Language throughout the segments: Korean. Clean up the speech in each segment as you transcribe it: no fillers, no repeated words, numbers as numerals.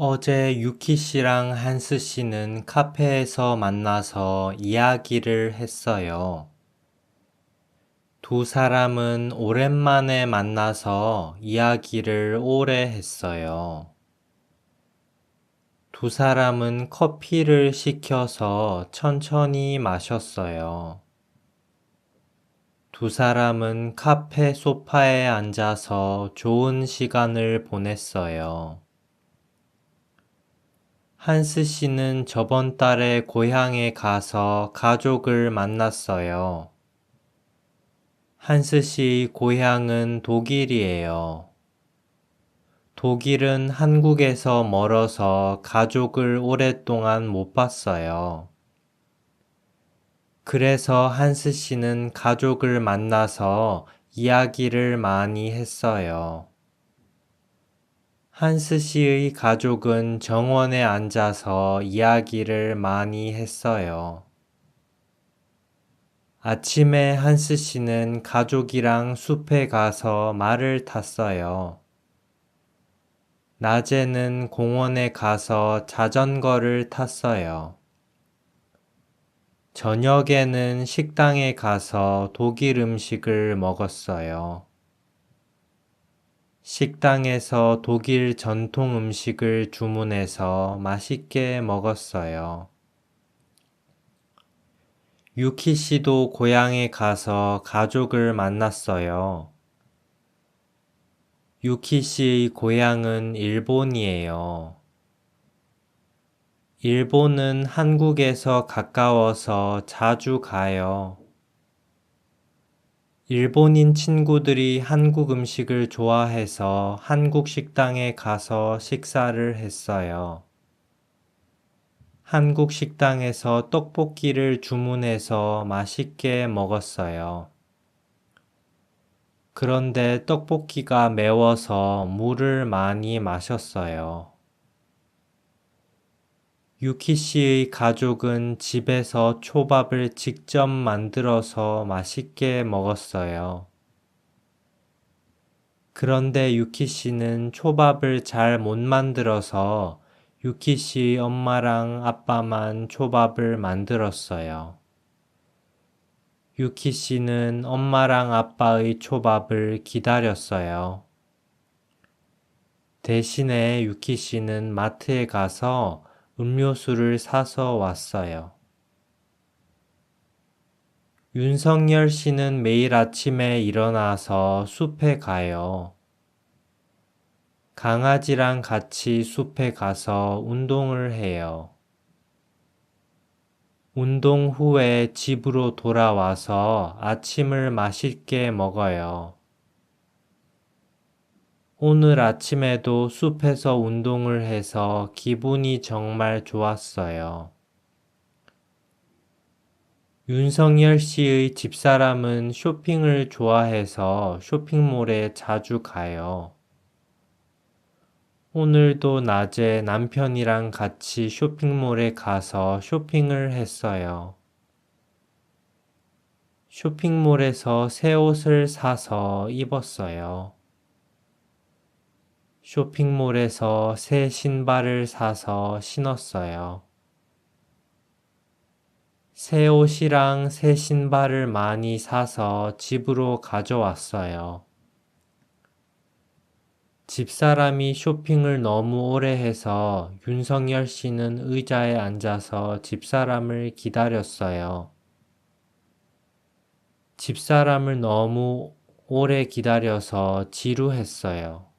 어제 유키 씨랑 한스 씨는 카페에서 만나서 이야기를 했어요. 두 사람은 오랜만에 만나서 이야기를 오래 했어요. 두 사람은 커피를 시켜서 천천히 마셨어요. 두 사람은 카페 소파에 앉아서 좋은 시간을 보냈어요. 한스 씨는 저번 달에 고향에 가서 가족을 만났어요. 한스 씨 고향은 독일이에요. 독일은 한국에서 멀어서 가족을 오랫동안 못 봤어요. 그래서 한스 씨는 가족을 만나서 이야기를 많이 했어요. 한스 씨의 가족은 정원에 앉아서 이야기를 많이 했어요. 아침에 한스 씨는 가족이랑 숲에 가서 말을 탔어요. 낮에는 공원에 가서 자전거를 탔어요. 저녁에는 식당에 가서 독일 음식을 먹었어요. 식당에서 독일 전통 음식을 주문해서 맛있게 먹었어요. 유키 씨도 고향에 가서 가족을 만났어요. 유키 씨의 고향은 일본이에요. 일본은 한국에서 가까워서 자주 가요. 일본인 친구들이 한국 음식을 좋아해서 한국 식당에 가서 식사를 했어요. 한국 식당에서 떡볶이를 주문해서 맛있게 먹었어요. 그런데 떡볶이가 매워서 물을 많이 마셨어요. 유키 씨의 가족은 집에서 초밥을 직접 만들어서 맛있게 먹었어요. 그런데 유키 씨는 초밥을 잘 못 만들어서 유키 씨 엄마랑 아빠만 초밥을 만들었어요. 유키 씨는 엄마랑 아빠의 초밥을 기다렸어요. 대신에 유키 씨는 마트에 가서 음료수를 사서 왔어요. 윤석열 씨는 매일 아침에 일어나서 숲에 가요. 강아지랑 같이 숲에 가서 운동을 해요. 운동 후에 집으로 돌아와서 아침을 맛있게 먹어요. 오늘 아침에도 숲에서 운동을 해서 기분이 정말 좋았어요. 윤석열 씨의 집사람은 쇼핑을 좋아해서 쇼핑몰에 자주 가요. 오늘도 낮에 남편이랑 같이 쇼핑몰에 가서 쇼핑을 했어요. 쇼핑몰에서 새 옷을 사서 입었어요. 쇼핑몰에서 새 신발을 사서 신었어요. 새 옷이랑 새 신발을 많이 사서 집으로 가져왔어요. 집사람이 쇼핑을 너무 오래 해서 윤석열 씨는 의자에 앉아서 집사람을 기다렸어요. 집사람을 너무 오래 기다려서 지루했어요.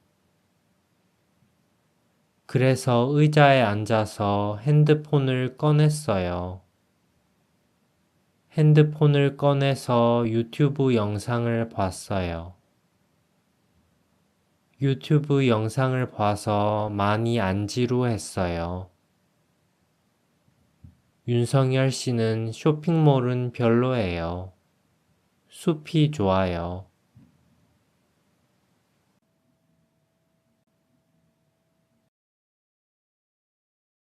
그래서 의자에 앉아서 핸드폰을 꺼냈어요. 핸드폰을 꺼내서 유튜브 영상을 봤어요. 유튜브 영상을 봐서 많이 안 지루했어요. 윤석열 씨는 쇼핑몰은 별로예요. 숲이 좋아요.